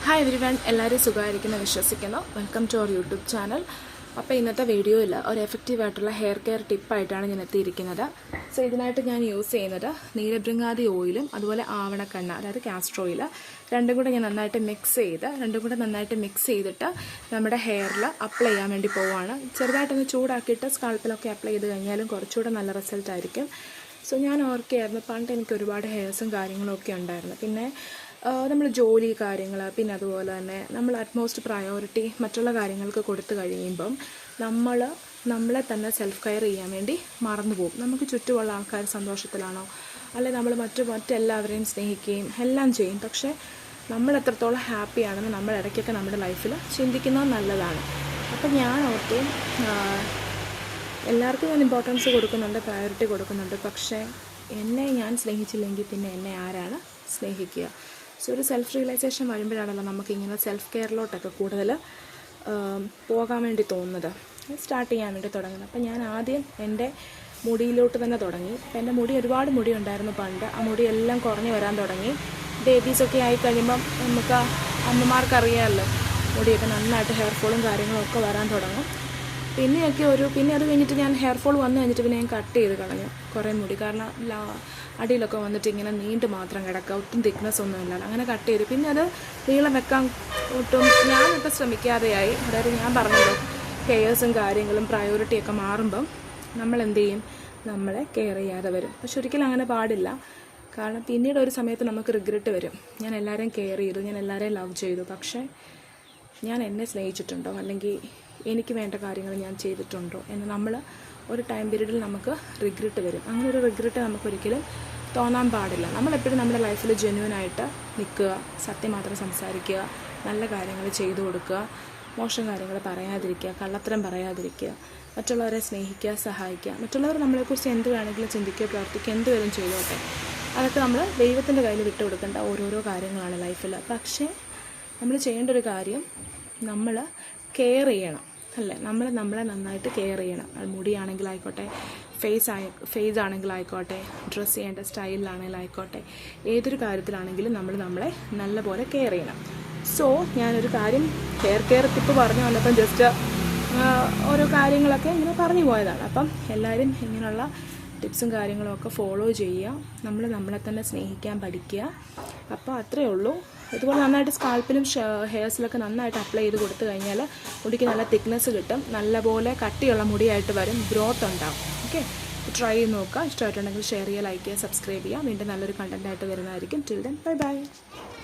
Hi everyone, എല്ലാവരും സുഖമായിരിക്കുന്നു വിശ്വസിക്കുന്നു. Welcome to our YouTube channel. അപ്പോൾ ഇന്നത്തെ വീഡിയോയിൽ ഒരു എഫക്റ്റീവായിട്ടുള്ള ഹെയർ കെയർ ടിപ്പായിട്ടാണ് ഞാൻ എത്തിയിരിക്കുന്നത്. സോ ഇതിനായിട്ട് ഞാൻ യൂസ് ചെയ്യുന്നത് നീലഭൃംഗാതി ഓയിലും അതുപോലെ ആവണക്കെണ്ണ, അതായത് കാസ്റ്റർ ഓയിൽ, രണ്ടും കൂടെ നന്നായിട്ട് മിക്സ് ചെയ്തിട്ട് നമ്മുടെ ഹെയറിൽ അപ്ലൈ ചെയ്യാൻ വേണ്ടി പോവുകയാണ്. ചെറുതായിട്ടൊന്ന് ചൂടാക്കിയിട്ട് സ്കാൾപ്പിലൊക്കെ അപ്ലൈ ചെയ്ത് കഴിഞ്ഞാലും കുറച്ചുകൂടെ നല്ല റിസൾട്ട് ആയിരിക്കും. സോ ഞാൻ ഓർക്കുകയായിരുന്നു, പണ്ട് എനിക്ക് ഒരുപാട് ഹെയർസും കാര്യങ്ങളും ഒക്കെ ഉണ്ടായിരുന്നു. പിന്നെ നമ്മൾ ജോലി കാര്യങ്ങൾ, പിന്നെ അതുപോലെ തന്നെ നമ്മൾ അറ്റ്മോസ്റ്റ് പ്രയോറിറ്റി മറ്റുള്ള കാര്യങ്ങൾക്ക് കൊടുത്തു കഴിയുമ്പം നമ്മളെ തന്നെ സെൽഫ് കെയർ ചെയ്യാൻ വേണ്ടി മറന്നു പോകും. നമുക്ക് ചുറ്റുമുള്ള ആൾക്കാർ സന്തോഷത്തിലാണോ, അല്ലെങ്കിൽ നമ്മൾ മറ്റെല്ലാവരെയും സ്നേഹിക്കുകയും എല്ലാം ചെയ്യും. പക്ഷേ നമ്മൾ എത്രത്തോളം ഹാപ്പിയാണെന്ന് നമ്മൾ ഇടയ്ക്കൊക്കെ നമ്മുടെ ലൈഫിൽ ചിന്തിക്കുന്നത് നല്ലതാണ്. അപ്പം ഞാൻ ഓർത്തു, എല്ലാവർക്കും ഞാൻ ഇമ്പോർട്ടൻസ് കൊടുക്കുന്നുണ്ട്, പ്രയോറിറ്റി കൊടുക്കുന്നുണ്ട്. പക്ഷേ എന്നെ ഞാൻ സ്നേഹിച്ചില്ലെങ്കിൽ പിന്നെ എന്നെ ആരാണ് സ്നേഹിക്കുക? സോ ഒരു സെൽഫ് റിയലൈസേഷൻ വരുമ്പോഴാണല്ലോ നമുക്കിങ്ങനെ സെൽഫ് കെയറിലോട്ടൊക്കെ കൂടുതൽ പോകാൻ വേണ്ടി തോന്നുന്നത്, സ്റ്റാർട്ട് ചെയ്യാൻ വേണ്ടി തുടങ്ങുന്നത്. അപ്പം ഞാൻ ആദ്യം എൻ്റെ മുടിയിലോട്ട് തന്നെ തുടങ്ങി. അപ്പം എൻ്റെ ഒരുപാട് മുടി ഉണ്ടായിരുന്നു പണ്ട്. ആ മുടിയെല്ലാം കുറഞ്ഞു വരാൻ തുടങ്ങി. ബേബീസൊക്കെ ആയിക്കഴിയുമ്പം നമുക്ക് അമ്മമാർക്കറിയാമല്ലോ, മുടിയൊക്കെ നന്നായിട്ട് ഹെയർ ഫോളും കാര്യങ്ങളും ഒക്കെ വരാൻ തുടങ്ങും. പിന്നെ അത് കഴിഞ്ഞിട്ട് ഞാൻ ഹെയർ ഫോൾ വന്നു കഴിഞ്ഞിട്ട് പിന്നെ ഞാൻ കട്ട് ചെയ്ത് കളഞ്ഞു കുറേ മുടി. കാരണം അടിയിലൊക്കെ വന്നിട്ട് ഇങ്ങനെ നീണ്ട് മാത്രം കിടക്കുക, ഒട്ടും തിക്നെസ് ഒന്നും ഇല്ല. അങ്ങനെ കട്ട് ചെയ്ത് പിന്നെ അത് നീളം വെക്കാൻ ഒട്ടും ഞാനൊക്കെ ശ്രമിക്കാതെയായി. അതായത് ഞാൻ പറഞ്ഞല്ലോ, കെയേഴ്സും കാര്യങ്ങളും പ്രയോറിറ്റിയൊക്കെ മാറുമ്പം നമ്മൾ എന്ത് ചെയ്യും, നമ്മളെ കെയർ ചെയ്യാതെ വരും. പക്ഷെ ഒരിക്കലും അങ്ങനെ പാടില്ല. കാരണം പിന്നീട് ഒരു സമയത്ത് നമുക്ക് റിഗ്രറ്റ് വരും. ഞാൻ എല്ലാവരെയും കെയർ ചെയ്തു, ഞാൻ എല്ലാവരെയും ലവ് ചെയ്തു, പക്ഷേ ഞാൻ എന്നെ സ്നേഹിച്ചിട്ടുണ്ടോ, അല്ലെങ്കിൽ എനിക്ക് വേണ്ട കാര്യങ്ങൾ ഞാൻ ചെയ്തിട്ടുണ്ടോ എന്ന് നമ്മൾ ഒരു ടൈം പീരീഡിൽ നമുക്ക് റിഗ്രറ്റ് വരും. അങ്ങനെ ഒരു റിഗ്രറ്റ് നമുക്കൊരിക്കലും തോന്നാൻ പാടില്ല. നമ്മളെപ്പോഴും നമ്മുടെ ലൈഫിൽ ജെന്യൂനായിട്ട് നിൽക്കുക, സത്യം മാത്രം സംസാരിക്കുക, നല്ല കാര്യങ്ങൾ ചെയ്തു കൊടുക്കുക, മോശം കാര്യങ്ങൾ പറയാതിരിക്കുക, കള്ളത്തരം പറയാതിരിക്കുക, മറ്റുള്ളവരെ സ്നേഹിക്കുക, സഹായിക്കുക. മറ്റുള്ളവർ നമ്മളെക്കുറിച്ച് എന്ത് വേണമെങ്കിലും ചിന്തിക്കുക, പ്രവർത്തിക്കുക, എന്തുവരും ചെയ്തോട്ടെ. അതൊക്കെ നമ്മൾ ദൈവത്തിൻ്റെ കയ്യിൽ വിട്ടുകൊടുക്കേണ്ട ഓരോരോ കാര്യങ്ങളാണ് ലൈഫിൽ. പക്ഷേ നമ്മൾ ചെയ്യേണ്ട ഒരു കാര്യം, നമ്മൾ കെയർ ചെയ്യണം, അല്ലേ? നമ്മളെ നന്നായിട്ട് കെയർ ചെയ്യണം. അത് മുടിയാണെങ്കിലായിക്കോട്ടെ, ഫേസ് ആണെങ്കിലായിക്കോട്ടെ, ഡ്രസ്സ് ചെയ്യേണ്ട സ്റ്റൈലിലാണെങ്കിലായിക്കോട്ടെ, ഏതൊരു കാര്യത്തിലാണെങ്കിലും നമ്മളെ നല്ലപോലെ കെയർ ചെയ്യണം. സോ ഞാനൊരു കാര്യം ഹെയർ കെയർ ടിപ്പ് പറഞ്ഞു വന്നപ്പം ജസ്റ്റ് ഓരോ കാര്യങ്ങളൊക്കെ ഇങ്ങനെ പറഞ്ഞു പോയതാണ്. അപ്പം എല്ലാവരും ഇങ്ങനെയുള്ള ടിപ്സും കാര്യങ്ങളും ഒക്കെ ഫോളോ ചെയ്യുക. നമ്മളെ തന്നെ സ്നേഹിക്കാൻ പഠിക്കുക. അപ്പോൾ അത്രയേ ഉള്ളൂ. ഇതുപോലെ നന്നായിട്ട് സ്കാൾപ്പിലും ഹെയർസിലൊക്കെ നന്നായിട്ട് അപ്ലൈ ചെയ്ത് കൊടുത്തു കഴിഞ്ഞാൽ മുടിക്ക് നല്ല തിക്നെസ് കിട്ടും, നല്ലപോലെ കട്ടിയുള്ള മുടിയായിട്ട് വരും, ഗ്രോത്ത് ഉണ്ടാകും. ഓക്കെ, ട്രൈ ചെയ്ത് നോക്കുക. ഇഷ്ടമായിട്ടുണ്ടെങ്കിൽ ഷെയർ ചെയ്യുക, ലൈക്ക് ചെയ്യുക, സബ്സ്ക്രൈബ് ചെയ്യുക. വീണ്ടും നല്ലൊരു കണ്ടൻറ്റായിട്ട് വരുന്നതായിരിക്കും. Till then, bye bye.